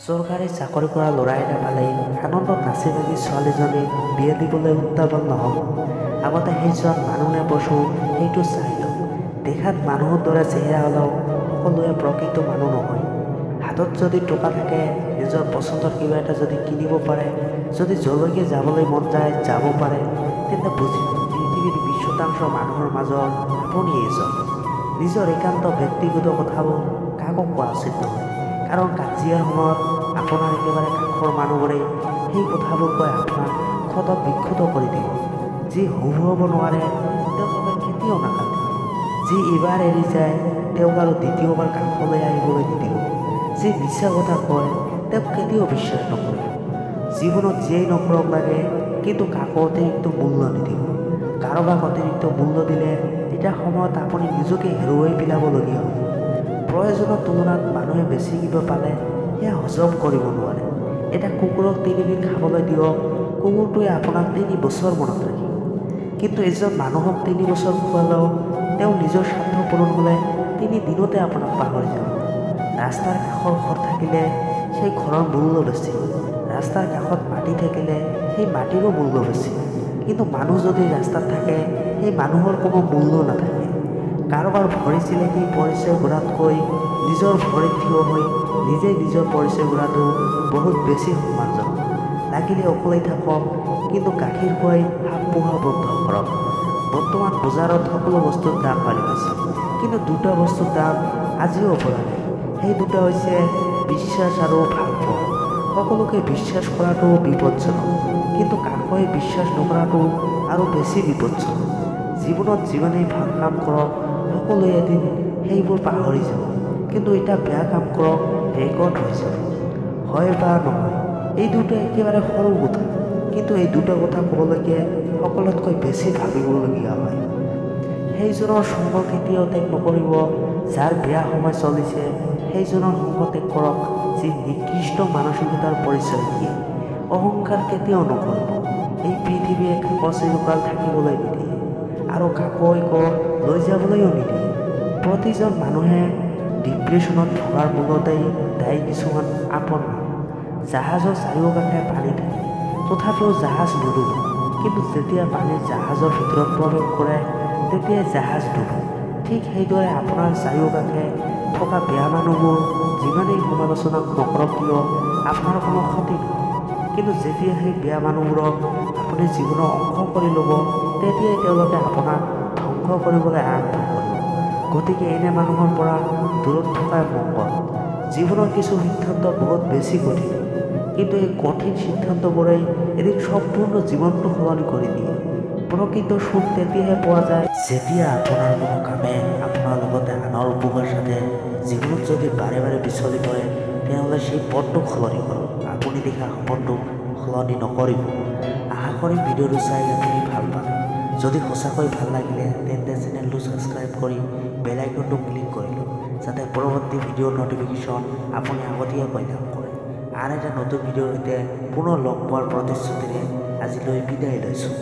চৰকাৰী চাকৰি কৰা ল'ৰা এটা পালে আনন্দত নাচি বাগি ছোৱালীজনীক বিয়া দিবলৈ উত্তাপন নহ'ব। আগতে সেইজন মানুহ নে পশু সেইটো চাই লওক। দেখাত মানুহৰ দৰে চেহেৰা হ'লেও সকলোৱে প্ৰকৃত মানুহ নহয়। হাতত যদি টকা থাকে, নিজৰ পচন্দৰ কিবা এটা যদি কিনিব পাৰে, যদি যলৈকে যাবলৈ মন যায় যাব পাৰে, তেন্তে বুজিব পৃথিৱীৰ 20% মানুহৰ মাজত আপুনি এজন। নিজৰ একান্ত ব্যক্তিগত কথাবোৰ কাকো কোৱা উচিত নহয়, কাৰণ কাজিয়াৰ সময়ত আপোনাৰ একেবাৰে কাষৰ মানুহবোৰে সেই কথাবোৰ কৈ আপোনাক ক্ষত বিক্ষত কৰি দিব। যি হুহুৱাব নোৱাৰে তেওঁলোকে কেতিয়াও নাকাটে। যি এবাৰ এৰি যায় তেওঁক আৰু দ্বিতীয়বাৰ কাষলৈ আহিবলৈ নিদিব। যি মিছা কথা কয় তেওঁক কেতিয়াও বিশ্বাস নকৰিব। জীৱনত যিয়েই নকৰক লাগে, কিন্তু কাকো অতিৰিক্ত মূল্য নিদিব। কাৰোবাক অতিৰিক্ত মূল্য দিলে এটা সময়ত আপুনি নিজকে হেৰুৱাই পেলাবলগীয়া হ'ব। প্ৰয়োজনৰ তুলনাত মানুহে বেছি কিবা পালে সেয়া হজম কৰিব নোৱাৰে। এটা কুকুৰক 3 দিন খাবলৈ দিয়ক, কুকুৰটোৱে আপোনাক 3 বছৰ মনত ৰাখিব। কিন্তু এজন মানুহক 3 বছৰ খোৱালেও তেওঁ নিজৰ স্বাৰ্থ পূৰণ হ'লে 3 দিনতে আপোনাক পাহৰি যাব। ৰাস্তাৰ কাষৰ ঘৰ থাকিলে সেই ঘৰৰ মূল্য বেছি। ৰাস্তাৰ কাষত মাটি থাকিলে সেই মাটিৰো মূল্য বেছি। কিন্তু মানুহ যদি ৰাস্তাত থাকে সেই মানুহৰ কোনো মূল্য নাথাকে। কাৰোবাৰ ভৰি চিনাকি পৰিচয় গঢ়াতকৈ নিজৰ ভৰিত থিয় হৈ নিজেই নিজৰ পৰিচয় গঢ়াটো বহুত বেছি সন্মানজনক। লাগিলে অকলেই থাকক, কিন্তু গাখীৰ খুৱাই সাপ পোহা বন্ধ কৰক। বৰ্তমান বজাৰত সকলো বস্তুৰ দাম বাঢ়ি গৈছে, কিন্তু দুটা বস্তুৰ দাম আজিও অপৰিহাৰ্য। সেই দুটা হৈছে বিশ্বাস আৰু ভালপোৱা। সকলোকে বিশ্বাস কৰাটো বিপদজনক, কিন্তু কাকোৱে বিশ্বাস নকৰাটো আৰু বেছি বিপদজনক। জীৱনত যিমানেই ভাল কাম কৰক, সকলোৱে এদিন সেইবোৰ পাহৰি যাব। কিন্তু এটা বেয়া কাম কৰক, ৰেকৰ্ড হৈ যাব। হয় বা নহয়, এই দুটা একেবাৰে সৰু কথা, কিন্তু এই দুটা কথা ক'বলৈকে সকলোতকৈ বেছি ভাবিবলগীয়া হয়। সেইজনৰ সংগ কেতিয়াও ত্যাগ নকৰিব। যাৰ বেয়া সময় চলিছে সেইজনৰ সংগ ত্যাগ কৰক, যি নিকৃষ্ট মানসিকতাৰ পৰিচয় দিয়ে। অহংকাৰ কেতিয়াও নকৰিব। এই পৃথিৱীয়ে কাকো চিৰকাল থাকিবলৈ নিদিয়ে আৰু কাকো একো লৈ যাবলৈও নিদিয়ে। প্ৰতিজন মানুহে ডিপ্ৰেশ্যনত ভোগাৰ মূলতেই দায়ী কিছুমান আপোন মানুহ। জাহাজৰ চাৰিওকাষে পানী থাকে, তথাপিও জাহাজ নুডুবে। কিন্তু যেতিয়া পানীৰ জাহাজৰ ভিতৰত প্ৰৱেশ কৰে তেতিয়াই জাহাজ ডুবে। ঠিক সেইদৰে আপোনাৰ চাৰিওকাষে থকা বেয়া মানুহবোৰ যিমানেই সমালোচনা নকৰক কিয় আপোনাৰ কোনো ক্ষতি নহয়। কিন্তু যেতিয়া সেই বেয়া মানুহবোৰক আপুনি জীৱনৰ অংশ কৰি ল'ব, তেতিয়াই তেওঁলোকে আপোনাক ধ্বংস কৰিবলৈ আৰম্ভ কৰিব। গতিকে এনে মানুহৰ পৰা দূৰত থকাই মংগল। জীৱনৰ কিছু সিদ্ধান্ত বহুত বেছি কঠিন, কিন্তু এই কঠিন সিদ্ধান্তবোৰেই এদিন সম্পূৰ্ণ জীৱনটো সলনি কৰি দিয়ে। প্ৰকৃত সুখ তেতিয়াহে পোৱা যায় যেতিয়া আপোনাৰ কোনো কামে আপোনাৰ লগতে আনৰ উপকাৰ সাধে। জীৱনত যদি বাৰে বাৰে বিচলি পৰে, তেনেহ'লে সেই পথটোক সলনি কৰক। আপুনি দেখা সপোনটোক সলনি নকৰিব। আশা কৰিম ভিডিঅ'টো চাই আপুনি ভাল পালে। যদি সঁচাকৈ ভাল লাগিলে তেন্তে চেনেলটো ছাবস্ক্ৰাইব কৰি বেল আইকনটো ক্লিক কৰি লওক, যাতে পৰৱৰ্তী ভিডিঅ'ৰ ন'টিফিকেশ্যন আপুনি আগতীয়াকৈ লাভ কৰে। আন এটা নতুন ভিডিঅ'ৰ সৈতে পুনৰ লগ পোৱাৰ প্ৰতিশ্ৰুতিৰে আজিলৈ বিদায় লৈছোঁ।